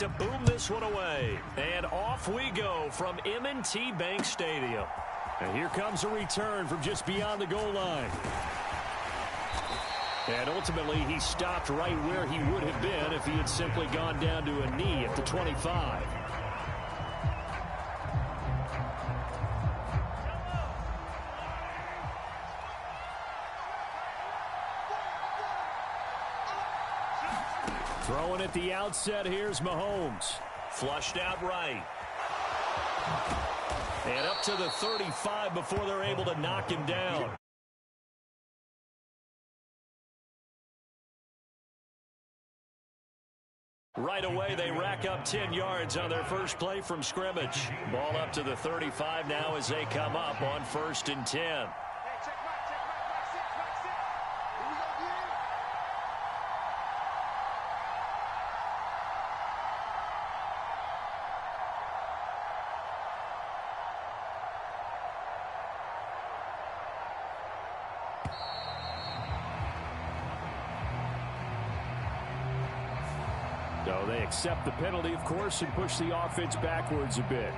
to boom this one away. And off we go from M&T Bank Stadium. And here comes a return from just beyond the goal line. And ultimately, he stopped right where he would have been if he had simply gone down to a knee at the 25. Throwing at the outset, here's Mahomes. Flushed out right. And up to the 35 before they're able to knock him down. Right away, they rack up 10 yards on their first play from scrimmage. Ball up to the 35 now as they come up on 1st and 10. So they accept the penalty, of course, and push the offense backwards a bit.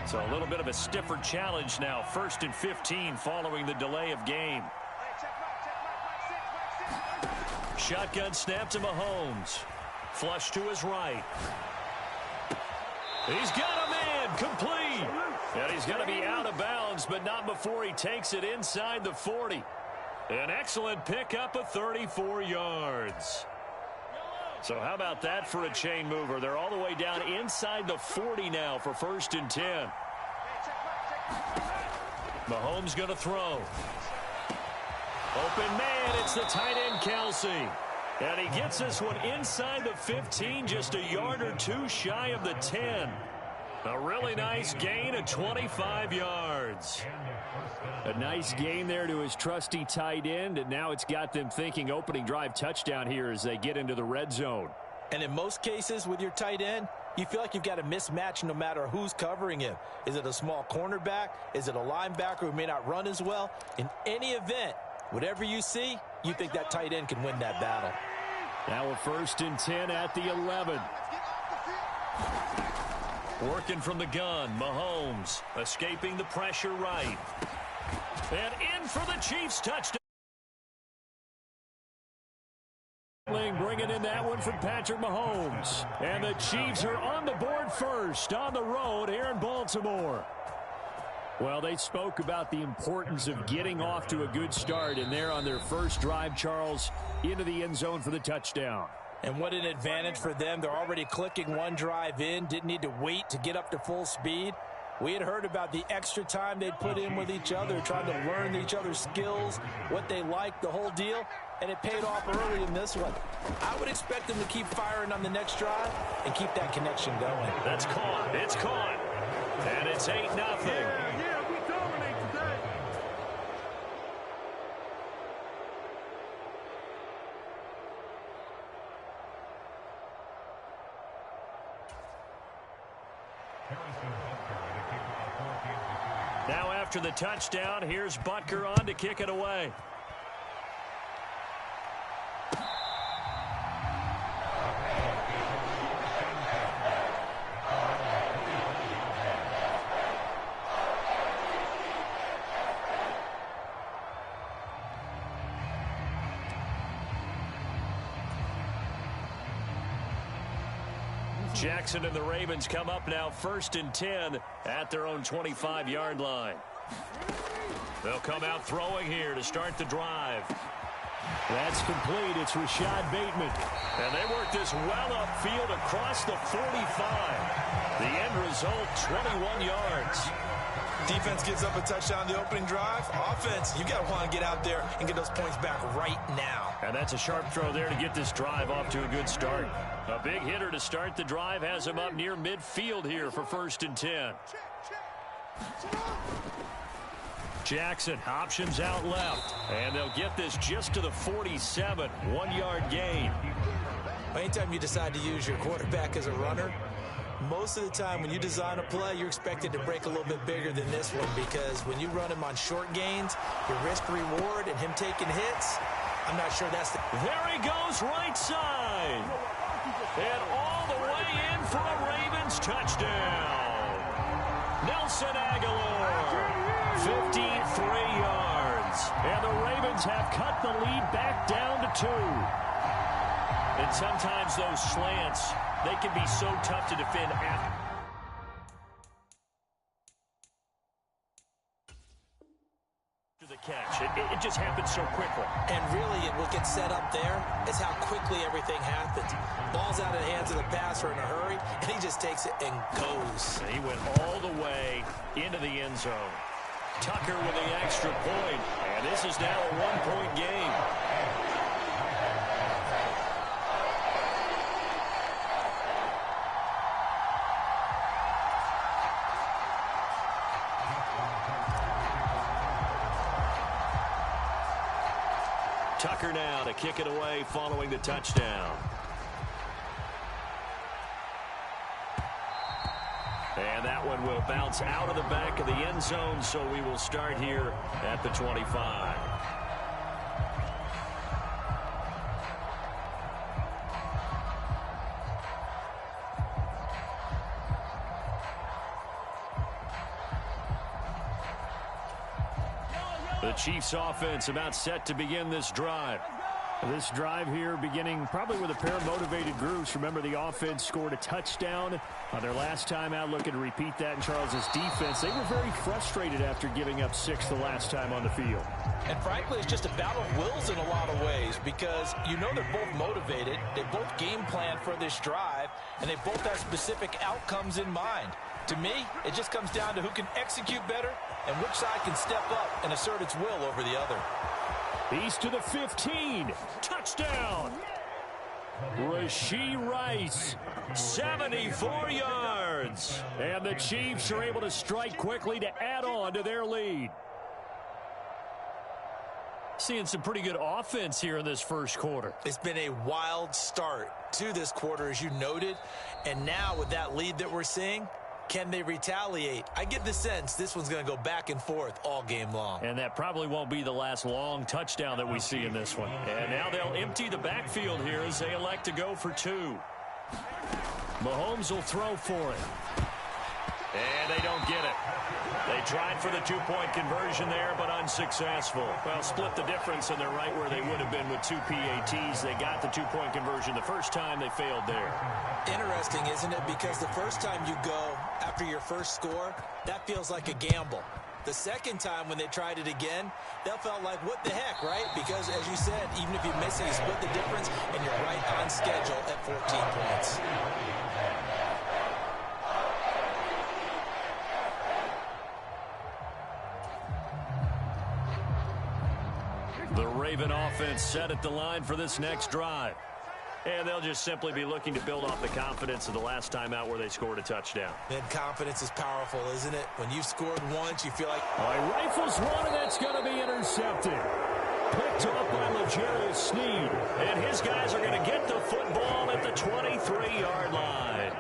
So a little bit of a stiffer challenge now. 1st and 15 following the delay of game. Shotgun snap to Mahomes. Flush to his right. He's got a man complete. And he's going to be out of bounds, but not before he takes it inside the 40. An excellent pickup of 34 yards. So how about that for a chain mover? They're all the way down inside the 40 now for 1st and 10. Mahomes going to throw. Open man, it's the tight end Kelsey. And he gets this one inside the 15, just a yard or two shy of the 10. A really nice gain of 25 yards. A nice gain there to his trusty tight end, and now it's got them thinking opening drive touchdown here as they get into the red zone. And in most cases with your tight end, you feel like you've got a mismatch no matter who's covering him. Is it a small cornerback? Is it a linebacker who may not run as well? In any event, whatever you see, you think that tight end can win that battle. Now a 1st and 10 at the 11. Working from the gun, Mahomes escaping the pressure right. And in for the Chiefs touchdown. Bringing in that one from Patrick Mahomes. And the Chiefs are on the board first on the road here in Baltimore. Well, they spoke about the importance of getting off to a good start, and they're on their first drive, Charles, into the end zone for the touchdown. And what an advantage for them. They're already clicking one drive in, didn't need to wait to get up to full speed. We had heard about the extra time they'd put in with each other, trying to learn each other's skills, what they liked, the whole deal, and it paid off early in this one. I would expect them to keep firing on the next drive and keep that connection going. That's caught. It's caught. And it's 8-0. Yeah, we dominate today. Now after the touchdown, here's Butker on to kick it away. Jackson and the Ravens come up now 1st and 10 at their own 25-yard line. They'll come out throwing here to start the drive. That's complete. It's Rashad Bateman. And they work this well upfield across the 45. The end result, 21 yards. Defense gives up a touchdown the opening drive. Offense, you got to want to get out there and get those points back right now. And that's a sharp throw there to get this drive off to a good start. A big hitter to start the drive has him up near midfield here for 1st and 10. Jackson options out left. And they'll get this just to the 47. 1-yard gain. Anytime you decide to use your quarterback as a runner, most of the time when you design a play, you're expected to break a little bit bigger than this one, because when you run him on short gains, your risk-reward and him taking hits, I'm not sure that's the... There he goes, right side. And all the way in for a Ravens touchdown. Nelson Aguilar, 53 yards. And the Ravens have cut the lead back down to 2. And sometimes those slants, they can be so tough to defend after the catch. It just happens so quickly. And really, what gets set up there is how quickly everything happens. Ball's out of the hands of the passer in a hurry, and he just takes it and goes. And he went all the way into the end zone. Tucker with the extra point, and this is now a 1-point game. Tucker now to kick it away following the touchdown. And that one will bounce out of the back of the end zone, so we will start here at the 25. The Chiefs offense about set to begin this drive. This drive here beginning probably with a pair of motivated groups. Remember, the offense scored a touchdown on their last time out, looking to repeat that in Charles's defense. They were very frustrated after giving up 6 the last time on the field. And frankly, it's just a battle of wills in a lot of ways, because you know they're both motivated, they both game plan for this drive, and they both have specific outcomes in mind. To me, it just comes down to who can execute better and which side can step up and assert its will over the other. He's to the 15. Touchdown. Rashee Rice, 74 yards. And the Chiefs are able to strike quickly to add on to their lead. Seeing some pretty good offense here in this first quarter. It's been a wild start to this quarter, as you noted. And now with that lead that we're seeing, can they retaliate? I get the sense this one's going to go back and forth all game long. And that probably won't be the last long touchdown that we see in this one. And now they'll empty the backfield here as they elect to go for 2. Mahomes will throw for it. And they don't get it. They tried for the 2-point conversion there, but unsuccessful. Well, split the difference, and they're right where they would have been with 2 PATs. They got the 2-point conversion the first time. They failed there. Interesting, isn't it? Because the first time you go after your first score, that feels like a gamble. The second time when they tried it again, that felt like, what the heck, right? Because, as you said, even if you miss it, you split the difference, and you're right on schedule at 14 points. The Raven offense set at the line for this next drive. And they'll just simply be looking to build off the confidence of the last time out where they scored a touchdown. And confidence is powerful, isn't it? When you've scored once, you feel like... He rifles one, and that's going to be intercepted. Picked off by L'Jarius Sneed. And his guys are going to get the football at the 23-yard line.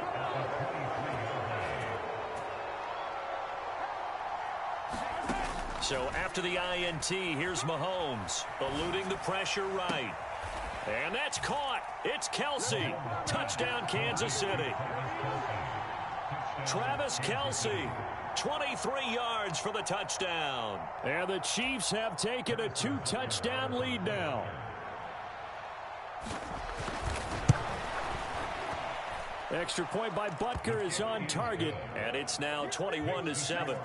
So after the INT, here's Mahomes, eluding the pressure right. And that's caught. It's Kelce. Touchdown, Kansas City. Travis Kelce, 23 yards for the touchdown. And the Chiefs have taken a 2-touchdown lead now. Extra point by Butker is on target. And it's now 21-7.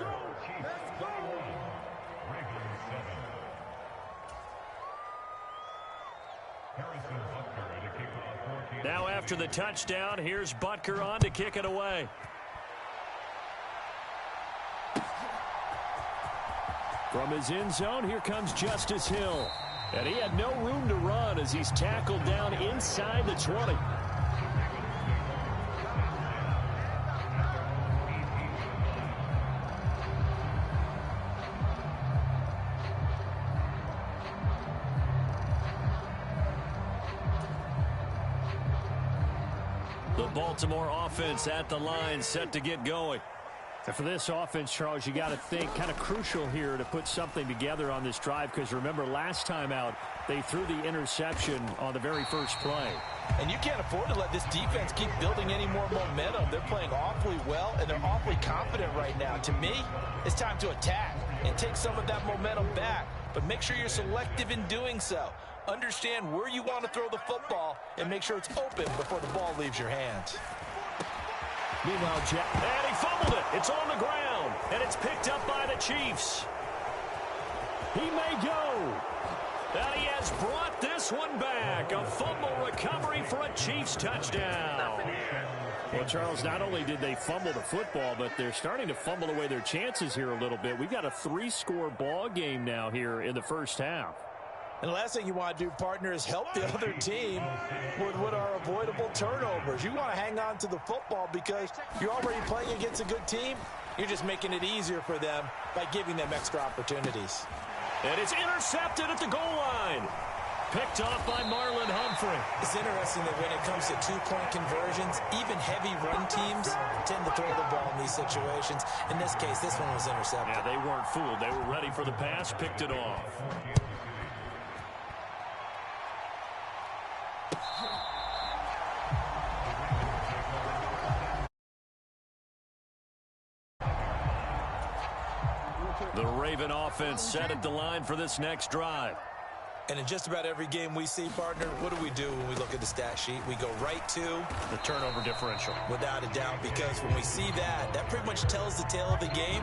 Now after the touchdown, here's Butker on to kick it away. From his end zone, here comes Justice Hill. And he had no room to run as he's tackled down inside the 20. The Baltimore offense at the line, set to get going. And for this offense, Charles, you got to think kind of crucial here to put something together on this drive, because remember last time out they threw the interception on the very first play. And you can't afford to let this defense keep building any more momentum. They're playing awfully well, and they're awfully confident right now. To me, it's time to attack and take some of that momentum back, but make sure you're selective in doing so. Understand where you want to throw the football and make sure it's open before the ball leaves your hands. Meanwhile, and he fumbled it. It's on the ground, and it's picked up by the Chiefs. He may go. And he has brought this one back. A fumble recovery for a Chiefs touchdown. Well, Charles, not only did they fumble the football, but they're starting to fumble away their chances here a little bit. We've got a 3-score ball game now here in the first half. And the last thing you want to do, partner, is help the other team with what are avoidable turnovers. You want to hang on to the football because you're already playing against a good team. You're just making it easier for them by giving them extra opportunities. And it's intercepted at the goal line. Picked off by Marlon Humphrey. It's interesting that when it comes to two-point conversions, even heavy run teams tend to throw the ball in these situations. In this case, this one was intercepted. Yeah, they weren't fooled. They were ready for the pass, picked it off. The Raven offense set at the line for this next drive. And in just about every game we see, partner, what do we do when we look at the stat sheet? We go right to the turnover differential. Without a doubt, because when we see that, that pretty much tells the tale of the game.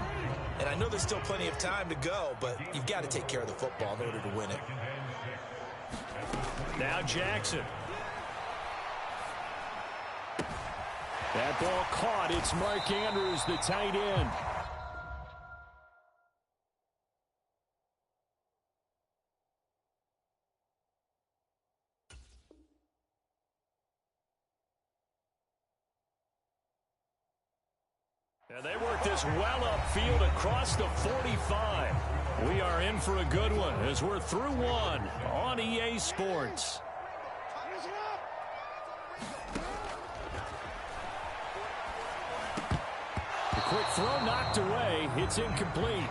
And I know there's still plenty of time to go, but you've got to take care of the football in order to win it. Now Jackson. That ball caught. It's Mark Andrews, the tight end. And they work this well upfield across the 45. We are in for a good one as we're through one on EA Sports. The quick throw knocked away. It's incomplete.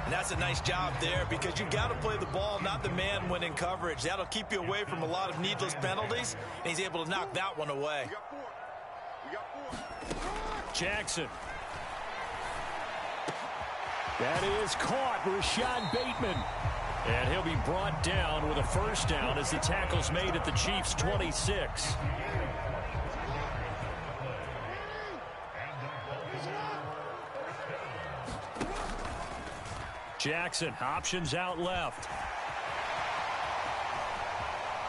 And that's a nice job there because you've got to play the ball, not the man when in coverage. That'll keep you away from a lot of needless penalties, and he's able to knock that one away. Jackson. That is caught. Rashad Bateman. And he'll be brought down with a first down as the tackle's made at the Chiefs' 26. Jackson, options out left.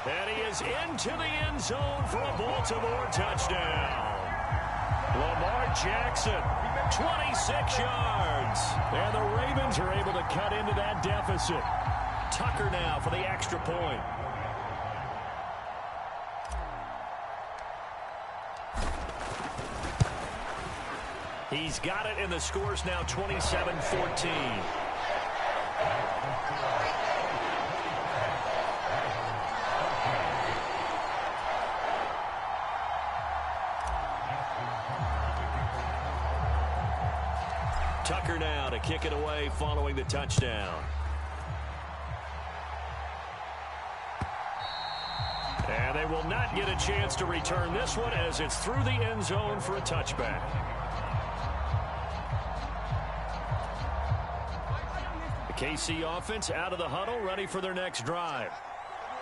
And he is into the end zone for a Baltimore touchdown. Lamar Jackson, 26 yards. And the Ravens are able to cut into that deficit. Tucker now for the extra point. He's got it, and the score's now 27-14. Tucker now to kick it away following the touchdown. And they will not get a chance to return this one as it's through the end zone for a touchback. The KC offense out of the huddle, ready for their next drive.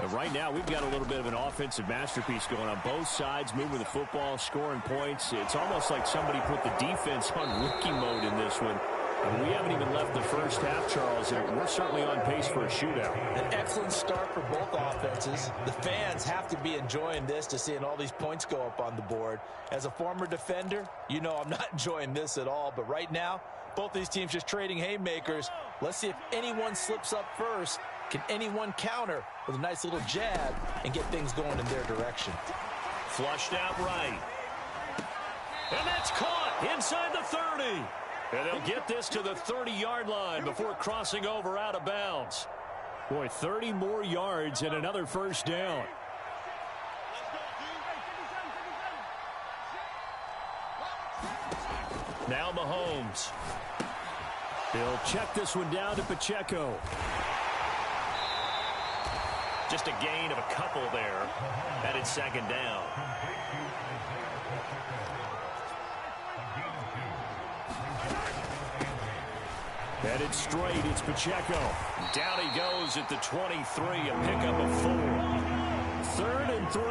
And right now, we've got a little bit of an offensive masterpiece going on both sides, moving the football, scoring points. It's almost like somebody put the defense on rookie mode in this one. And we haven't even left the first half, Charles, and we're certainly on pace for a shootout. An excellent start for both offenses. The fans have to be enjoying this to seeing all these points go up on the board. As a former defender, you know I'm not enjoying this at all. But right now, both these teams just trading haymakers. Let's see if anyone slips up first. Can anyone counter with a nice little jab and get things going in their direction? Flushed out right. And that's caught inside the 30. And they'll get this to the 30-yard line before crossing over out of bounds. Boy, 30 more yards and another first down. Now Mahomes. He'll check this one down to Pacheco. Just a gain of a couple there. Headed second down. Headed straight, it's Pacheco. Down he goes at the 23, a pickup of 4. 3rd and 3.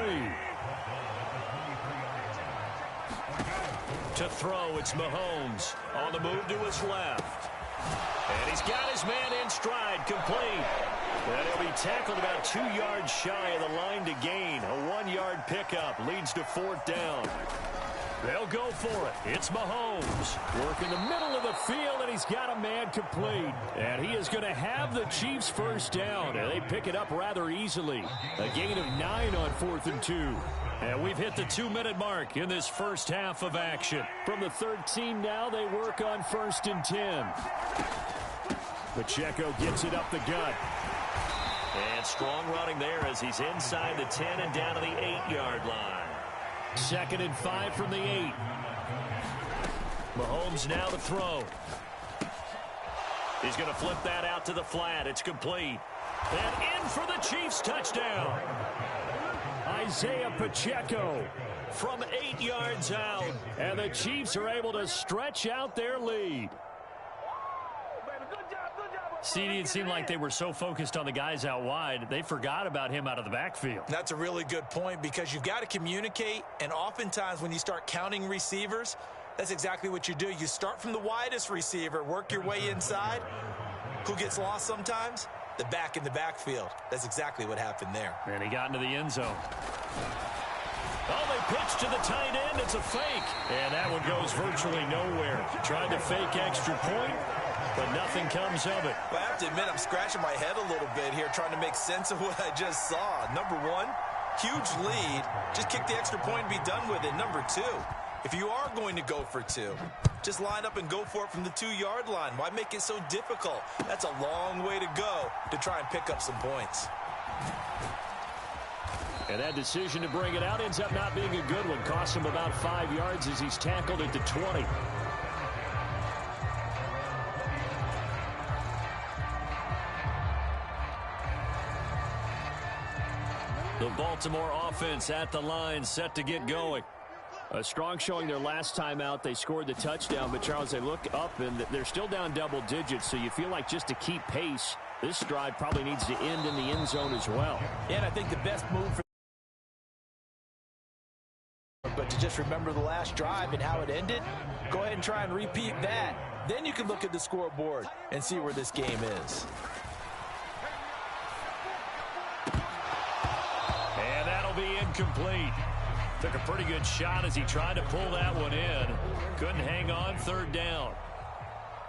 To throw, it's Mahomes. On the move to his left. And he's got his man in stride, complete. And he'll be tackled about 2 yards shy of the line to gain. A 1-yard pickup leads to 4th down. They'll go for it. It's Mahomes. Work in the middle of the field, and he's got a man complete. And he is going to have the Chiefs first down. And they pick it up rather easily. A gain of 9 on 4th and 2. And we've hit the 2-minute mark in this first half of action. From the 13 now, they work on 1st and 10. Pacheco gets it up the gut. And strong running there as he's inside the 10 and down to the 8-yard line. 2nd and 5 from the 8. Mahomes now to throw. He's going to flip that out to the flat. It's complete. And in for the Chiefs touchdown. Isaiah Pacheco from 8 yards out. And the Chiefs are able to stretch out their lead. CD, it seemed like they were so focused on the guys out wide, they forgot about him out of the backfield. That's a really good point because you've got to communicate, and oftentimes when you start counting receivers, that's exactly what you do. You start from the widest receiver, work your way inside. Who gets lost sometimes? The back in the backfield. That's exactly what happened there. And he got into the end zone. Oh, they pitch to the tight end. It's a fake. And that one goes virtually nowhere. Tried to fake extra point, but nothing comes of it. Well, I have to admit, I'm scratching my head a little bit here trying to make sense of what I just saw. Number one, huge lead. Just kick the extra point and be done with it. Number two, if you are going to go for 2, just line up and go for it from the 2-yard line. Why make it so difficult? That's a long way to go to try and pick up some points. And that decision to bring it out ends up not being a good one. Costs him about 5 yards as he's tackled at the 20. The Baltimore offense at the line, set to get going. A strong showing their last time out. They scored the touchdown, but Charles, they look up and they're still down double digits, so you feel like just to keep pace, this drive probably needs to end in the end zone as well. Yeah, and I think the best move for but to just remember the last drive and how it ended, go ahead and try and repeat that. Then you can look at the scoreboard and see where this game is. And that'll be incomplete. Took a pretty good shot as he tried to pull that one in. Couldn't hang on, 3rd down.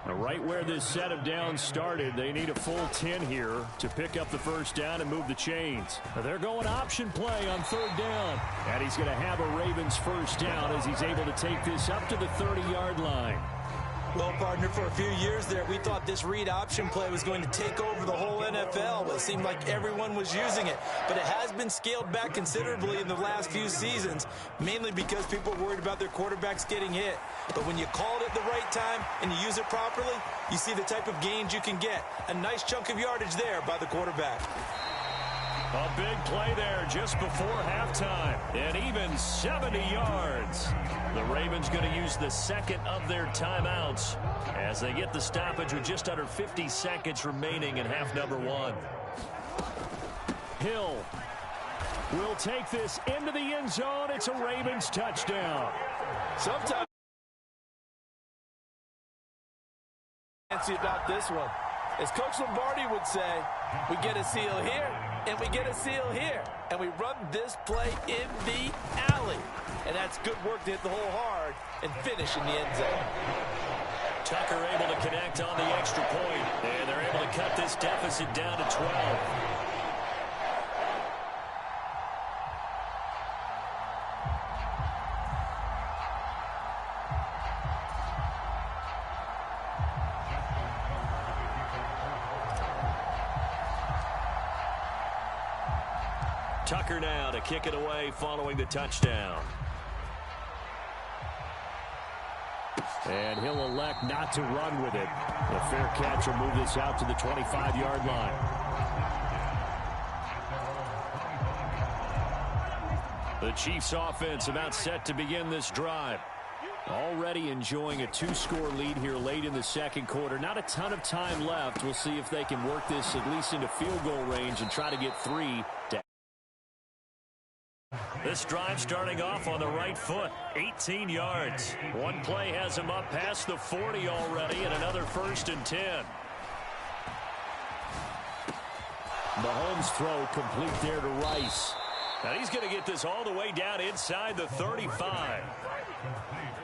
Right where this set of downs started, they need a full 10 here to pick up the first down and move the chains. They're going option play on 3rd down. And he's going to have a Ravens first down as he's able to take this up to the 30-yard line. Well, partner, for a few years there, we thought this read option play was going to take over the whole NFL. It seemed like everyone was using it. But it has been scaled back considerably in the last few seasons, mainly because people are worried about their quarterbacks getting hit. But when you call it at the right time and you use it properly, you see the type of gains you can get. A nice chunk of yardage there by the quarterback. A big play there just before halftime. And even 70 yards. The Ravens going to use the second of their timeouts as they get the stoppage with just under 50 seconds remaining in half number 1. Hill will take this into the end zone. It's a Ravens touchdown. Sometimes fancy about this one. As Coach Lombardi would say, we get a seal here, and we get a seal here. And we run this play in the alley. And that's good work to hit the hole hard and finish in the end zone. Tucker able to connect on the extra point, and they're able to cut this deficit down to 12. Tucker now to kick it away following the touchdown. And he'll elect not to run with it. The fair catch will move this out to the 25-yard line. The Chiefs offense about set to begin this drive. Already enjoying a 2-score lead here late in the second quarter. Not a ton of time left. We'll see if they can work this at least into field goal range and try to get 3 to. This drive starting off on the right foot, 18 yards. One play has him up past the 40 already, and another 1st and 10. Mahomes' throw complete there to Rice. Now he's going to get this all the way down inside the 35.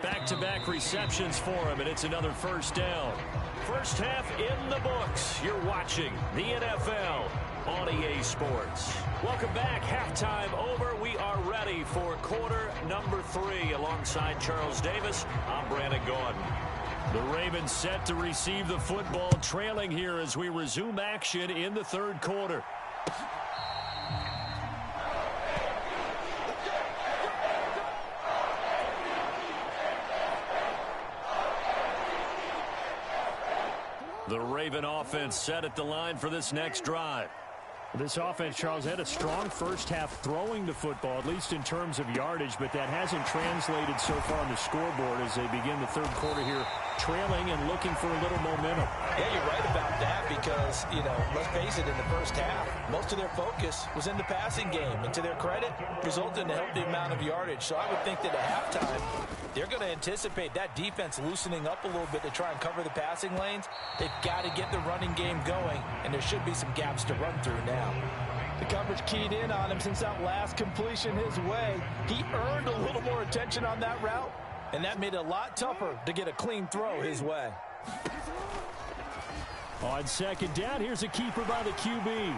Back-to-back receptions for him, and it's another 1st down. First half in the books. You're watching the NFL on EA Sports. Welcome back. Halftime over. We are ready for quarter number 3. Alongside Charles Davis, I'm Brandon Gordon. The Ravens set to receive the football, trailing here as we resume action in the third quarter. The Raven offense set at the line for this next drive. This offense, Charles, had a strong first half throwing the football, at least in terms of yardage, but that hasn't translated so far on the scoreboard as they begin the third quarter here, trailing and looking for a little momentum. Yeah, you're right about that because, let's face it, in the first half, most of their focus was in the passing game. And to their credit, resulted in a healthy amount of yardage. So I would think that at halftime, they're going to anticipate that defense loosening up a little bit to try and cover the passing lanes. They've got to get the running game going, and there should be some gaps to run through now. The coverage keyed in on him since that last completion his way. He earned a little more attention on that route, and that made it a lot tougher to get a clean throw his way. On second down, here's a keeper by the QB.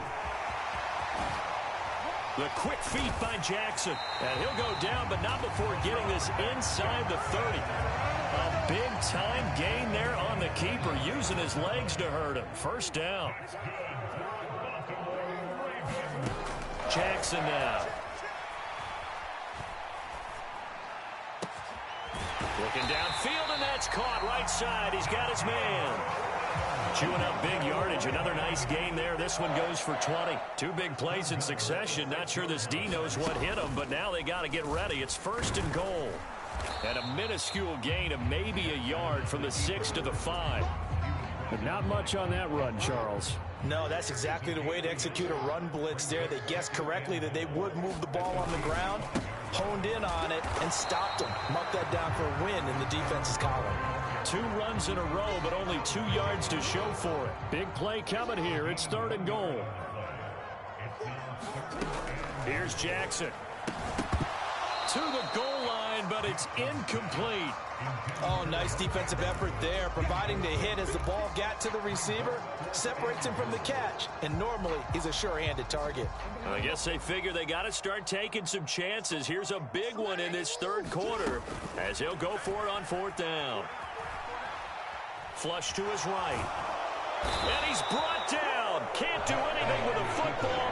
The quick feet by Jackson. And he'll go down, but not before getting this inside the 30. A big-time gain there on the keeper, using his legs to hurt him. First down. Jackson now. Looking downfield, and that's caught right side. He's got his man. Chewing up big yardage. Another nice gain there. This one goes for 20. 2 big plays in succession. Not sure this D knows what hit him, but now they got to get ready. It's 1st and goal. And a minuscule gain of maybe a yard from the 6 to the 5. But not much on that run, Charles. No, that's exactly the way to execute a run blitz there. They guessed correctly that they would move the ball on the ground, honed in on it, and stopped them. Marked that down for a win in the defense's column. 2 runs in a row, but only 2 yards to show for it. Big play coming here. It's 3rd and goal. Here's Jackson. To the goal line, but it's incomplete. Oh, nice defensive effort there, providing the hit as the ball got to the receiver, separates him from the catch, and normally he's a sure-handed target. I guess they figure they got to start taking some chances. Here's a big one in this third quarter as he'll go for it on 4th down. Flush to his right. And he's brought down. Can't do anything with a football.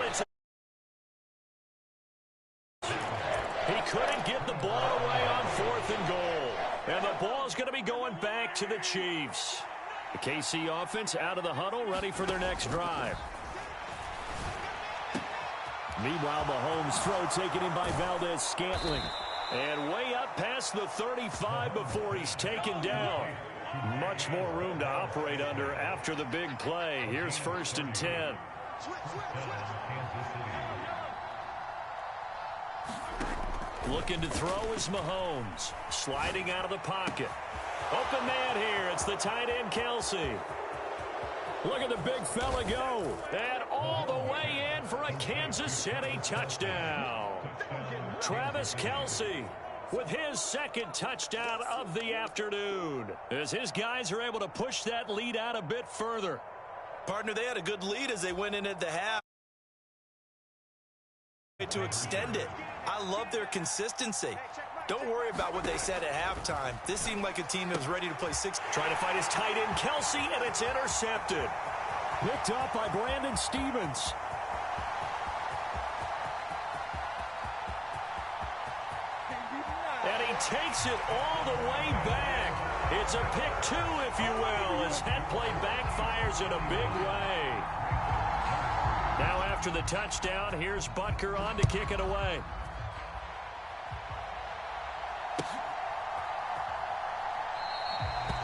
He couldn't get the ball away on 4th and goal. And the ball's going to be going back to the Chiefs. The KC offense out of the huddle, ready for their next drive. Meanwhile, Mahomes' throw taken in by Valdez-Scantling. And way up past the 35 before he's taken down. Much more room to operate under after the big play. Here's 1st and 10. Looking to throw is Mahomes. Sliding out of the pocket. Open man here. It's the tight end, Kelsey. Look at the big fella go. And all the way in for a Kansas City touchdown. Travis Kelsey with his second touchdown of the afternoon, as his guys are able to push that lead out a bit further. Partner, they had a good lead as they went in at the half to extend it. I love their consistency. Don't worry about what they said at halftime. This seemed like a team that was ready to play six. Trying to find his tight end, Kelsey, and it's intercepted. Picked up by Brandon Stevens. And he takes it all the way back. It's a pick two, if you will, as that play backfires in a big way. Now after the touchdown, here's Butker on to kick it away.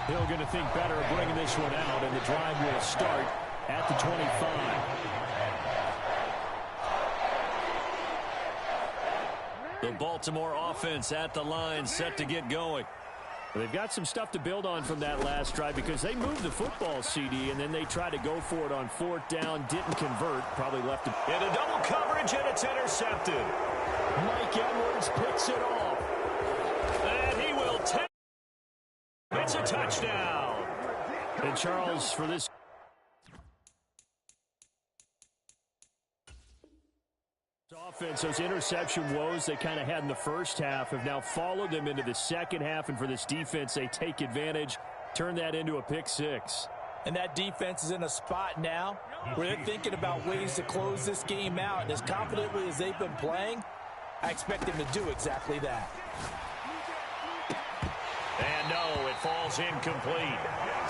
Hill going to think better of bringing this one out, and the drive will start at the 25. The Baltimore offense at the line, set to get going. Well, they've got some stuff to build on from that last drive because they moved the football, CD, and then they tried to go for it on fourth down, didn't convert, probably left it. Into double coverage, and it's intercepted. Mike Edwards picks it off. And he will take. It's a touchdown. And Charles, for this offense, those interception woes they kind of had in the first half have now followed them into the second half, and for this defense, they take advantage, turn that into a pick six. And that defense is in a spot now where they're thinking about ways to close this game out. And as confidently as they've been playing, I expect them to do exactly that. And no, it falls incomplete.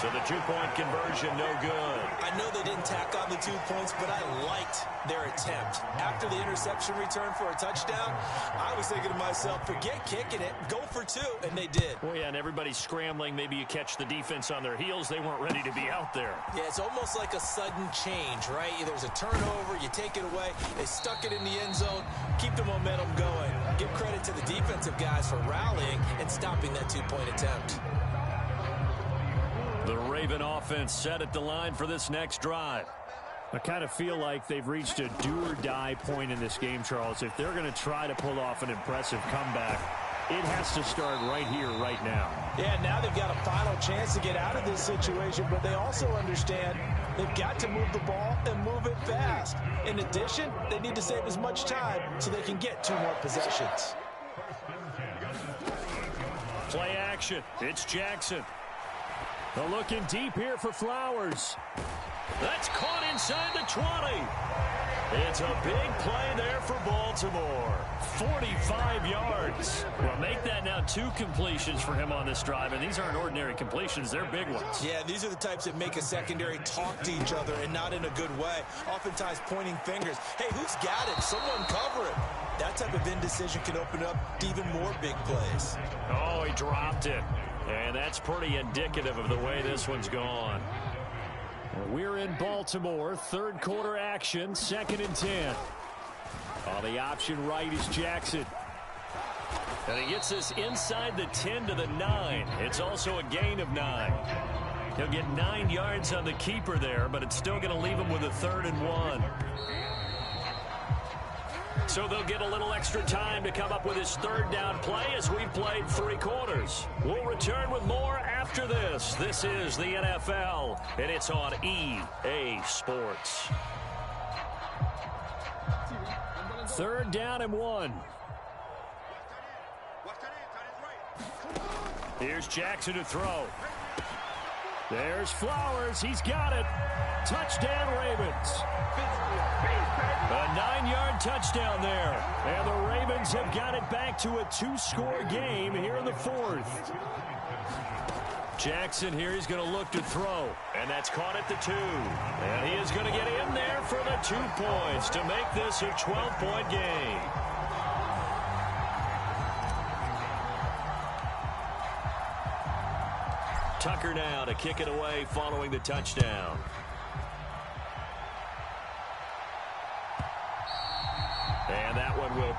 So the two-point conversion, no good. I know they didn't tack on the 2 points, but I liked their attempt. After the interception return for a touchdown, I was thinking to myself, forget kicking it, go for two, and they did. Well, yeah, and everybody's scrambling. Maybe you catch the defense on their heels. They weren't ready to be out there. Yeah, it's almost like a sudden change, right? There's a turnover, you take it away, they stuck it in the end zone, keep the momentum going. Give credit to the defensive guys for rallying and stopping that two-point attempt. The Raven offense set at the line for this next drive. I kind of feel like they've reached a do-or-die point in this game, Charles. If they're going to try to pull off an impressive comeback, it has to start right here, right now. Yeah, now they've got a final chance to get out of this situation, but they also understand they've got to move the ball and move it fast. In addition, they need to save as much time so they can get 2 more possessions. Play action. It's Jackson. They're looking deep here for Flowers. That's caught inside the 20. It's a big play there for Baltimore. 45 yards. Well, make that now 2 completions for him on this drive, and these aren't ordinary completions. They're big ones. Yeah, these are the types that make a secondary talk to each other and not in a good way. Oftentimes pointing fingers. Hey, who's got it? Someone cover it. That type of indecision can open up to even more big plays. Oh, he dropped it. And that's pretty indicative of the way this one's gone. We're in Baltimore. Third quarter action. 2nd and 10. On the option right is Jackson. And he gets this inside the 10 to the 9. It's also a gain of 9. He'll get 9 yards on the keeper there, but it's still going to leave him with a 3rd and 1. So they'll get a little extra time to come up with his 3rd down play as we've played 3 quarters. We'll return with more after this. This is the NFL, and it's on EA Sports. 3rd down and 1. Here's Jackson to throw. There's Flowers. He's got it. Touchdown, Ravens. A 9-yard touchdown there. And the Ravens have got it back to a 2-score game here in the 4th. Jackson here, he's going to look to throw. And that's caught at the 2. And he is going to get in there for the 2 points to make this a 12-point game. Tucker now to kick it away following the touchdown.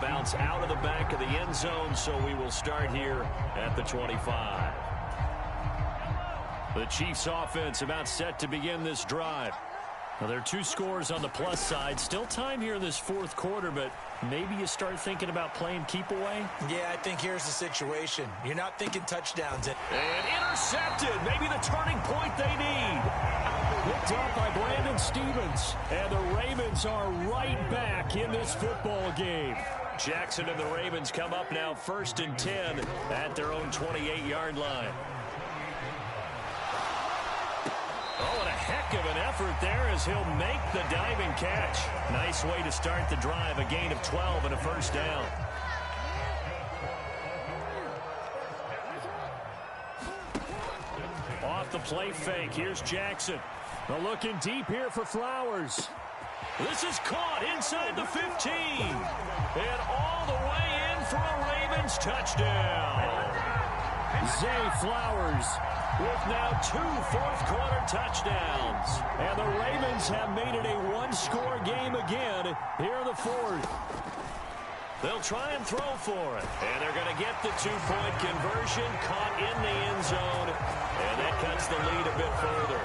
bounce out of the back of the end zone, so we will start here at the 25. The Chiefs offense about set to begin this drive. Well, there are 2 scores on the plus side. Still time here in this fourth quarter, but maybe you start thinking about playing keep away? Yeah, I think here's the situation. You're not thinking touchdowns. And intercepted. Maybe the turning point they need. Picked up by Brandon Stevens. And the Ravens are right back in this football game. Jackson and the Ravens come up now 1st and 10 at their own 28-yard line. Oh, and a heck of an effort there as he'll make the diving catch. Nice way to start the drive, a gain of 12 and a first down. Off the play fake, here's Jackson. They're looking deep here for Flowers. This is caught inside the 15. And all the way in for a Ravens touchdown. Zay Flowers with now 2 fourth-quarter touchdowns. And the Ravens have made it a one-score game again here in the fourth. They'll try and throw for it. And they're going to get the 2-point conversion, caught in the end zone. And that cuts the lead a bit further.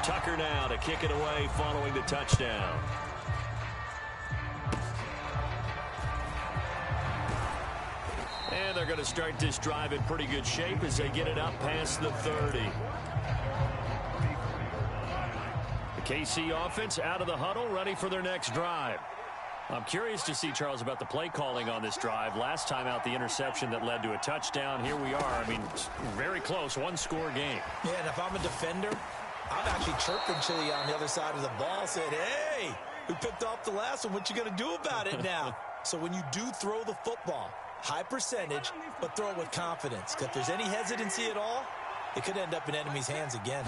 Tucker now to kick it away following the touchdown. And they're going to start this drive in pretty good shape as they get it up past the 30. The KC offense out of the huddle, ready for their next drive. I'm curious to see, Charles, about the play calling on this drive. Last time out, the interception that led to a touchdown. Here we are. I mean, very close, one-score game. Yeah, and if I'm a defender, I'm actually chirping Chili on the other side of the ball, saying, hey, we picked off the last one. What you going to do about it now? So when you do throw the football, high percentage, but throw it with confidence. Because if there's any hesitancy at all, it could end up in enemy's hands again.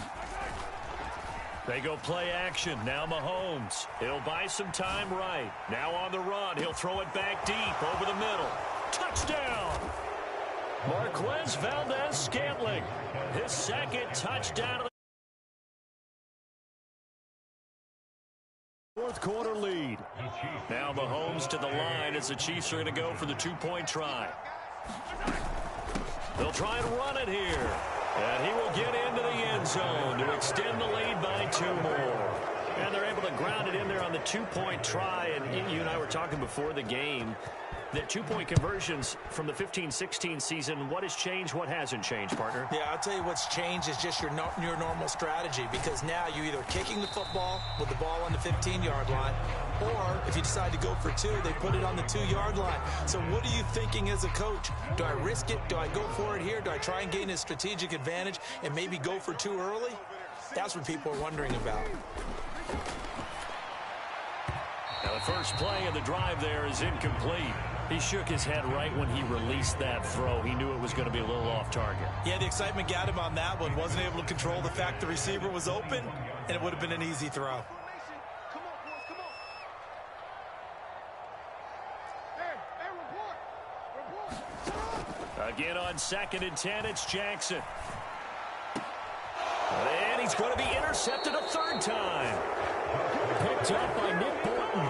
They go play action. Now Mahomes. He'll buy some time right. Now on the run. He'll throw it back deep over the middle. Touchdown! Marquez Valdez-Scantling. His second touchdown of the fourth quarter lead. Now Mahomes to the line as the Chiefs are going to go for the 2-point try. They'll try and run it here. And he will get into the end zone to extend the lead by 2 more. And they're able to ground it in there on the 2-point try. And you and I were talking before the game that 2-point conversions from the 15-16 season, what has changed, what hasn't changed, partner? Yeah, I'll tell you what's changed is just your normal strategy, because now you're either kicking the football with the ball on the 15-yard line, or if you decide to go for 2, they put it on the 2-yard line. So what are you thinking as a coach? Do I risk it? Do I go for it here? Do I try and gain a strategic advantage and maybe go for 2 early? That's what people are wondering about. Now the first play of the drive there is incomplete. He shook his head right when he released that throw. He knew it was going to be a little off target. Yeah, the excitement got him on that one. Wasn't able to control the fact the receiver was open, and it would have been an easy throw. Again on 2nd and 10, it's Jackson. And he's going to be intercepted a 3rd time. Picked up by Nick Bolton.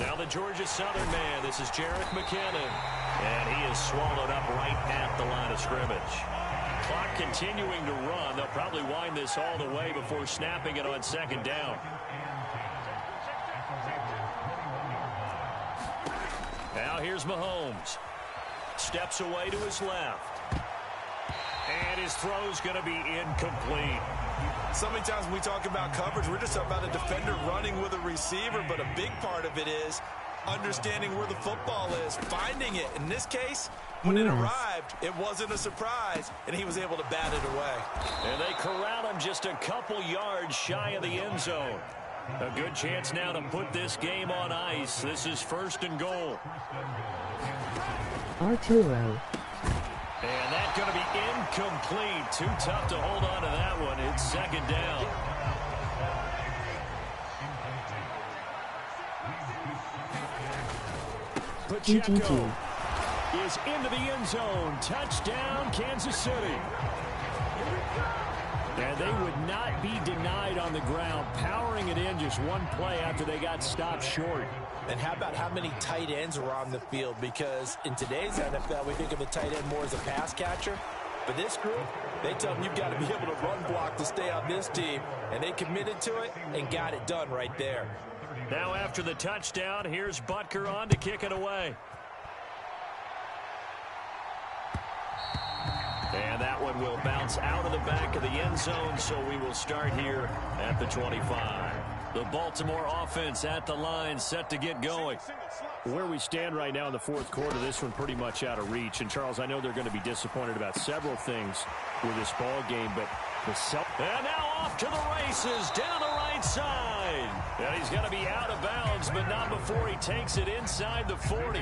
Now the Georgia Southern man. This is Jerick McKinnon. And he is swallowed up right at the line of scrimmage. Clock continuing to run. They'll probably wind this all the way before snapping it on 2nd down. Now here's Mahomes. Steps away to his left. And his throw's going to be incomplete. So many times when we talk about coverage, we're just talking about a defender running with a receiver, but a big part of it is understanding where the football is, finding it. In this case, when it arrived, it wasn't a surprise, and he was able to bat it away. And they corral him just a couple yards shy of the end zone. A good chance now to put this game on ice. This is 1st and goal. Arturo. And that's going to be incomplete. Too tough to hold on to that one. It's 2nd down. Pacheco is into the end zone. Touchdown, Kansas City. And they would not be denied on the ground, powering it in just one play after they got stopped short. And how about how many tight ends were on the field? Because in today's NFL, we think of the tight end more as a pass catcher. But this group, they tell them you've got to be able to run block to stay on this team. And they committed to it and got it done right there. Now after the touchdown, here's Butker on to kick it away. And that one will bounce out of the back of the end zone, so we will start here at the 25. The Baltimore offense at the line, set to get going. Where we stand right now in the fourth quarter, this one pretty much out of reach. And, Charles, I know they're going to be disappointed about several things with this ball game, but and now off to the races down the right side. And he's going to be out of bounds, but not before he takes it inside the 40.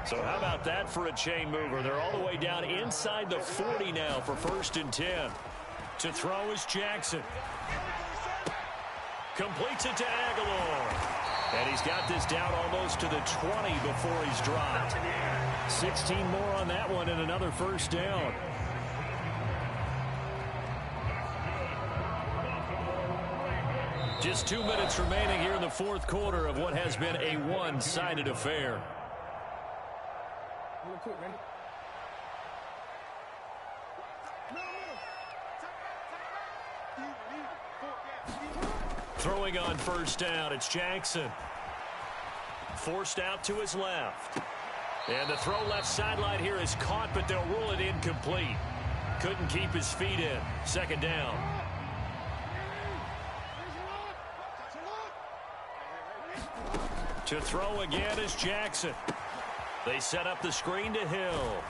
So how about that for a chain mover? They're all the way down inside the 40 now for 1st and 10. To throw is Jackson. Completes it to Aguilar. And he's got this down almost to the 20 before he's dropped. 16 more on that one and another 1st down. Just 2 minutes remaining here in the fourth quarter of what has been a one-sided affair. Throwing on 1st down, it's Jackson. Forced out to his left. And the throw left sideline here is caught, but they'll rule it incomplete. Couldn't keep his feet in. 2nd down. To throw again is Jackson. They set up the screen to Hill.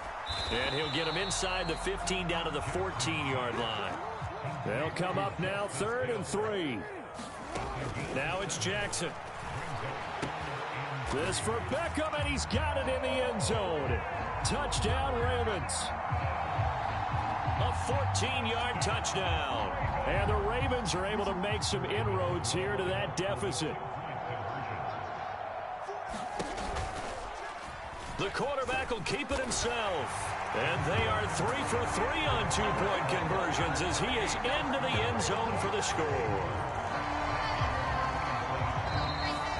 And he'll get him inside the 15 down to the 14-yard line. They'll come up now 3rd and 3. Now it's Jackson. This for Beckham, and he's got it in the end zone. Touchdown, Ravens. A 14-yard touchdown. And the Ravens are able to make some inroads here to that deficit. The quarterback will keep it himself. And they are 3 for 3 on 2-point conversions as he is into the end zone for the score.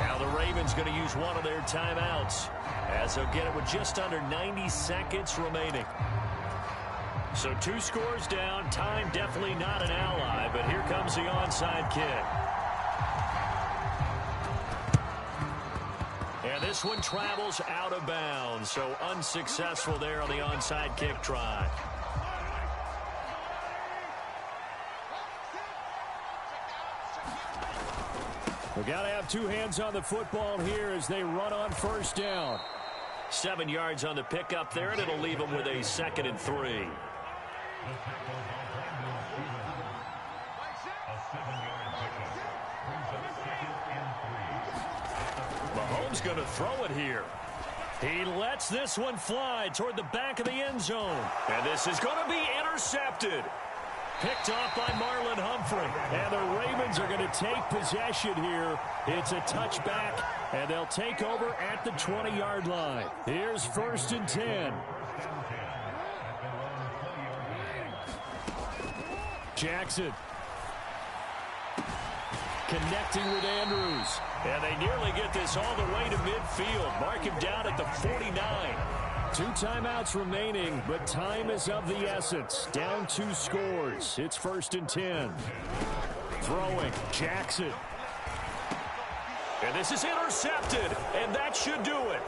Now the Ravens going to use one of their timeouts as they'll get it with just under 90 seconds remaining. So 2 scores down. Time definitely not an ally, but here comes the onside kick. And this one travels out of bounds, so unsuccessful there on the onside kick try. We've got to have 2 hands on the football here as they run on 1st down. 7 yards on the pickup there, and it'll leave them with a 2nd and 3. Mahomes going to throw it here. He lets this one fly toward the back of the end zone. And this is going to be intercepted. Picked off by Marlon Humphrey. And the Ravens are going to take possession here. It's a touchback, and they'll take over at the 20-yard line. Here's 1st and 10. Jackson. Connecting with Andrews. And they nearly get this all the way to midfield. Mark him down at the 49. 2 timeouts remaining, but time is of the essence. Down 2 scores. It's 1st and 10. Throwing. Jackson. And this is intercepted, and that should do it.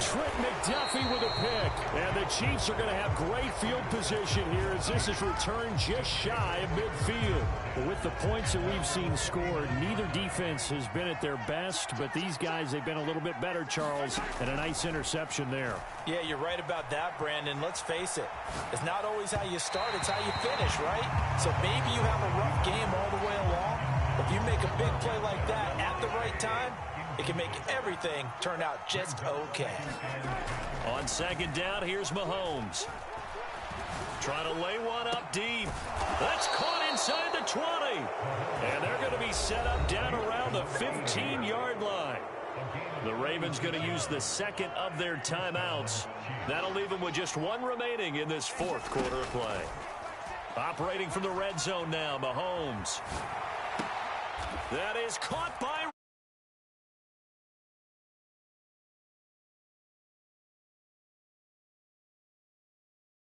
Trent McDuffie with a pick. And the Chiefs are going to have great field position here as this is returned just shy of midfield. But with the points that we've seen scored, neither defense has been at their best, but these guys, they've been a little bit better, Charles, and a nice interception there. Yeah, you're right about that, Brandon. Let's face it. It's not always how you start, it's how you finish, right? So maybe you have a rough game all the way along. If you make a big play like that at the right time, it can make everything turn out just okay. On 2nd down, here's Mahomes. Trying to lay one up deep. That's caught inside the 20. And they're going to be set up down around the 15-yard line. The Ravens going to use the second of their timeouts. That'll leave them with just one remaining in this fourth quarter of play. Operating from the red zone now, Mahomes. That is caught by